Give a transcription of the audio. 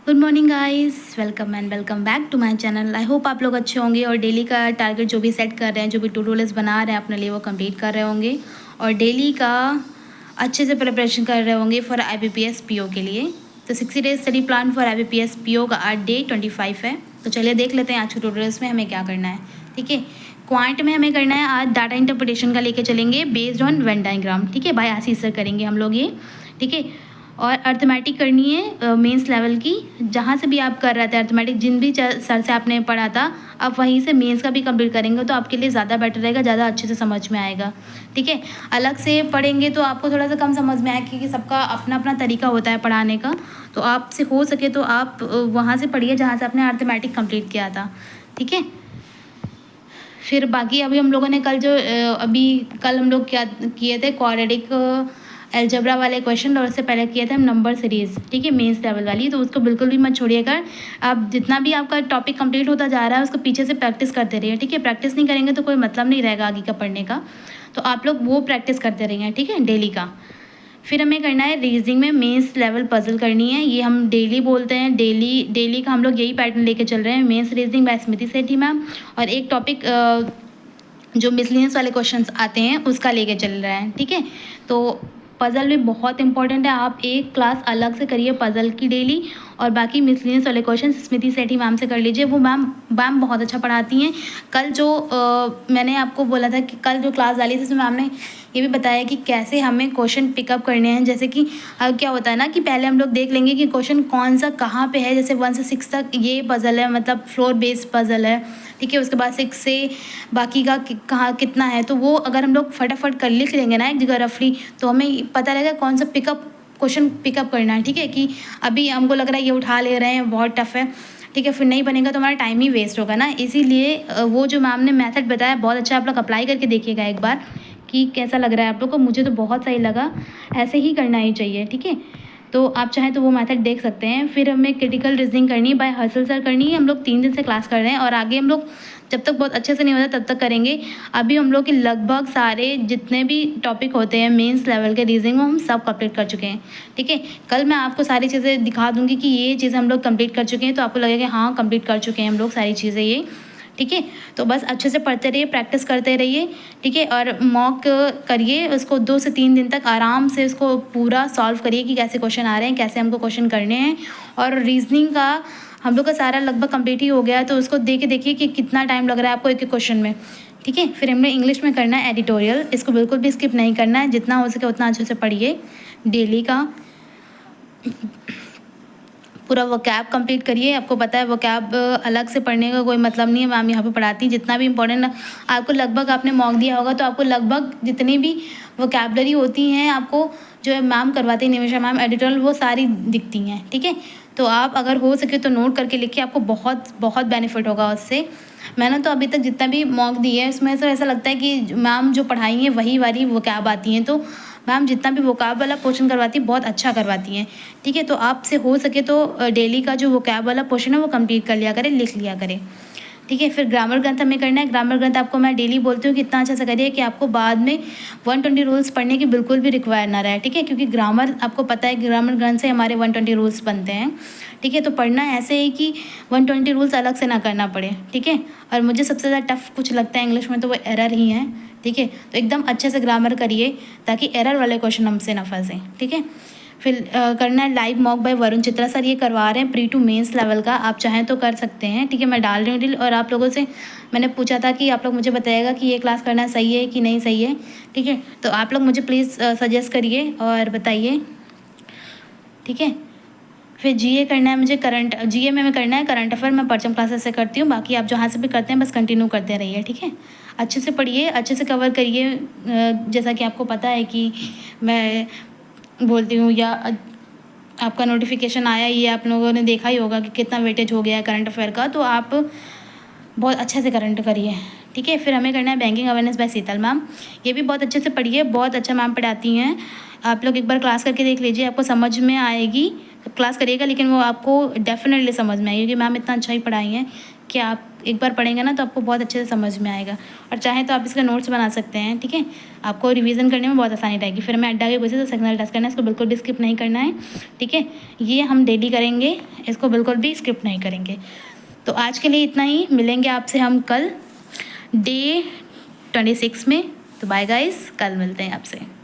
Good morning guys, welcome and welcome back to my channel. I hope आप लोग अच्छे होंगे और डेली का टारगेट जो भी सेट कर रहे हैं, जो भी टू डू लिस्ट बना रहे हैं अपने लिए, वो कंप्लीट कर रहे होंगे और डेली का अच्छे से प्रिपरेशन कर रहे होंगे फॉर IBPS PO के लिए। तो 60 days study plan for IBPS PO का आज डे 25 है। तो चलिए देख लेते हैं आज के टू डू लिस्ट में हमें क्या करना है। ठीक है, क्वांट में हमें करना है आज डाटा इंटरप्रिटेशन का लेके चलेंगे बेस्ड ऑन वेन डायग्राम। ठीक है, बाय आशीष सर करेंगे हम लोग ये। ठीक है, और अर्थमेटिक करनी है मेंस लेवल की, जहाँ से भी आप कर रहे थे अर्थमेटिक, जिन भी सर से आपने पढ़ा था आप वहीं से मेंस का भी कंप्लीट करेंगे तो आपके लिए ज़्यादा बेटर रहेगा, ज़्यादा अच्छे से समझ में आएगा। ठीक है, अलग से पढ़ेंगे तो आपको थोड़ा सा कम समझ में आएगा क्योंकि सबका अपना अपना तरीका होता है पढ़ाने का। तो आपसे हो सके तो आप वहाँ से पढ़िए जहाँ से आपने अर्थमेटिक कंप्लीट किया था। ठीक है, फिर बाकी अभी हम लोगों ने कल हम लोग क्या किए थे, क्वाड्रेटिक अलजेब्रा वाले क्वेश्चन, और उससे पहले किया था हम नंबर सीरीज़। ठीक है, मेंस लेवल वाली, तो उसको बिल्कुल भी मत छोड़िएगा। आप जितना भी आपका टॉपिक कंप्लीट होता जा रहा है उसको पीछे से प्रैक्टिस करते रहिए। ठीक है, प्रैक्टिस नहीं करेंगे तो कोई मतलब नहीं रहेगा आगे का पढ़ने का, तो आप लोग वो प्रैक्टिस करते रहिए। ठीक है, डेली का। फिर हमें करना है रीजनिंग में मेंस लेवल पजल करनी है, ये हम डेली बोलते हैं, डेली का हम लोग यही पैटर्न लेके चल रहे हैं। Mains reasoning by Smriti Sethi ma'am, और एक टॉपिक जो मिसलिनियस वाले क्वेश्चंस आते हैं उसका लेके चल रहा है। ठीक है, तो पज़ल भी बहुत इंपॉर्टेंट है, आप एक क्लास अलग से करिए पज़ल की डेली, और बाकी मिसलिनियस वाले क्वेश्चन स्मृति सेठी मैम से कर लीजिए। वो मैम बहुत अच्छा पढ़ाती हैं। कल जो मैंने आपको बोला था कि कल जो क्लास डाली थी उसमें मैम ने ये भी बताया कि कैसे हमें क्वेश्चन पिकअप करने हैं। जैसे कि क्या होता है ना कि पहले हम लोग देख लेंगे कि क्वेश्चन कौन सा कहाँ पे है। जैसे 1 से 6 तक ये पज़ल है, मतलब फ्लोर बेस्ड पज़ल है। ठीक है, उसके बाद 6 से बाकी का कहाँ कितना है, तो वो अगर हम लोग फटाफट कर लिख लेंगे ना एक जगह रफली, तो हमें पता रहेगा कौन सा क्वेश्चन पिकअप करना है। ठीक है, कि अभी हमको लग रहा है ये उठा ले रहे हैं, बहुत टफ है। ठीक है, फिर नहीं बनेगा तो हमारा टाइम ही वेस्ट होगा ना। इसीलिए वो जो मैम ने मेथड बताया बहुत अच्छा, आप लोग अप्लाई करके देखिएगा एक बार कि कैसा लग रहा है आप लोग को। मुझे तो बहुत सही लगा, ऐसे ही करना ही चाहिए। ठीक है, तो आप चाहें तो वो मेथड देख सकते हैं। फिर हमें क्रिटिकल रीजनिंग करनी है, बाय हर्षल सर करनी है। हम लोग 3 दिन से क्लास कर रहे हैं और आगे हम लोग जब तक बहुत अच्छे से नहीं होता तब तक करेंगे। अभी हम लोग के लगभग सारे जितने भी टॉपिक होते हैं मेंस लेवल के रीजनिंग में हम सब कंप्लीट कर चुके हैं। ठीक है, कल मैं आपको सारी चीज़ें दिखा दूँगी कि ये चीज़ें हम लोग कंप्लीट कर चुके हैं, तो आपको लगेगा हाँ कंप्लीट कर चुके हैं हम लोग सारी चीज़ें ये। ठीक है, तो बस अच्छे से पढ़ते रहिए, प्रैक्टिस करते रहिए। ठीक है, और मॉक करिए उसको 2 से 3 दिन तक आराम से उसको पूरा सॉल्व करिए कि कैसे क्वेश्चन आ रहे हैं, कैसे हमको क्वेश्चन करने हैं। और रीजनिंग का हम लोग का सारा लगभग कंप्लीट ही हो गया है, तो उसको देखिए कि कितना टाइम लग रहा है आपको एक एक क्वेश्चन में। ठीक है, फिर हमने इंग्लिश में करना है एडिटोरियल, इसको बिल्कुल भी स्किप नहीं करना है, जितना हो सके उतना अच्छे से पढ़िए। डेली का पूरा वोकैब कंप्लीट करिए। आपको पता है वोकैब अलग से पढ़ने का कोई मतलब नहीं है, मैम यहाँ पे पढ़ाती हैं। जितना भी इंपॉर्टेंट आपको लगभग आपने मॉक दिया होगा तो आपको लगभग जितनी भी वोकैबलरी होती हैं आपको जो है मैम करवाती है, निमिषा मैम एडिटोरियल, वो सारी दिखती हैं। ठीक है, तो आप अगर हो सके तो नोट करके लिखिए, आपको बहुत बहुत बेनिफिट होगा उससे। मैंने तो अभी तक जितना भी मॉक दी है उसमें से ऐसा लगता है कि मैम जो पढ़ाई हैं वही वाली वोकैब आती हैं, तो मैम जितना भी वोकैब वाला पोर्शन करवाती है बहुत अच्छा करवाती हैं। ठीक है, तो आपसे हो सके तो डेली का जो वोकैब वाला पोर्शन है वो कंप्लीट कर लिया करें, लिख लिया करें। ठीक है, फिर ग्रामर ग्रंथ हमें करना है। ग्रामर ग्रंथ आपको मैं डेली बोलती हूँ कि इतना अच्छा से करिए कि आपको बाद में 120 रूल्स पढ़ने की बिल्कुल भी रिक्वायर ना रहे। ठीक है, क्योंकि ग्रामर आपको पता है ग्रामर ग्रंथ से हमारे 120 रूल्स बनते हैं। ठीक है, तो पढ़ना ऐसे ही कि 120 रूल्स अलग से ना करना पड़े। ठीक है, और मुझे सबसे ज़्यादा टफ कुछ लगता है इंग्लिश में तो वो एरर ही है। ठीक है, तो एकदम अच्छे से ग्रामर करिए ताकि एरर वाले क्वेश्चन हमसे ना फंसें। ठीक है, फिर करना है live mock by Varun Chitra sir, ये करवा रहे हैं प्री टू मेंस लेवल का, आप चाहें तो कर सकते हैं। ठीक है, मैं डाल रही हूँ डील, और आप लोगों से मैंने पूछा था कि आप लोग मुझे बताइएगा कि ये क्लास करना सही है कि नहीं सही है। ठीक है, तो आप लोग मुझे प्लीज़ सजेस्ट करिए और बताइए। ठीक है, फिर जीए करना है मुझे, जीए में करना है करंट अफेयर, मैं परचम क्लासेस से करती हूँ। बाकी आप जहाँ से भी करते हैं बस कंटिन्यू करते रहिए। ठीक है, अच्छे से पढ़िए, अच्छे से कवर करिए। जैसा कि आपको पता है कि मैं बोलती हूँ, या आपका नोटिफिकेशन आया ही है, आप लोगों ने देखा ही होगा कि कितना वेटेज हो गया है करंट अफेयर का, तो आप बहुत अच्छे से करंट करिए। ठीक है, फिर हमें करना है banking awareness by Sheetal ma'am, ये भी बहुत अच्छे से पढ़िए, बहुत अच्छा मैम पढ़ाती हैं। आप लोग एक बार क्लास करके देख लीजिए, आपको समझ में आएगी। क्लास करिएगा लेकिन वो आपको डेफिनेटली समझ में आएगी क्योंकि मैम इतना अच्छा ही पढ़ाई हैं कि आप एक बार पढ़ेंगे ना तो आपको बहुत अच्छे से समझ में आएगा। और चाहे तो आप इसका नोट्स बना सकते हैं, ठीक है, आपको रिवीजन करने में बहुत आसानी रहेगी। फिर मैं अड्डा के पूछे तो सेक्शनल टेस्ट करना है, इसको बिल्कुल भी स्किप नहीं करना है, ठीक है। ये हम डेली करेंगे, इसको बिल्कुल भी स्किप नहीं करेंगे। तो आज के लिए इतना ही, मिलेंगे आपसे हम कल डे 26 में। तो बाय गाइस, कल मिलते हैं आपसे।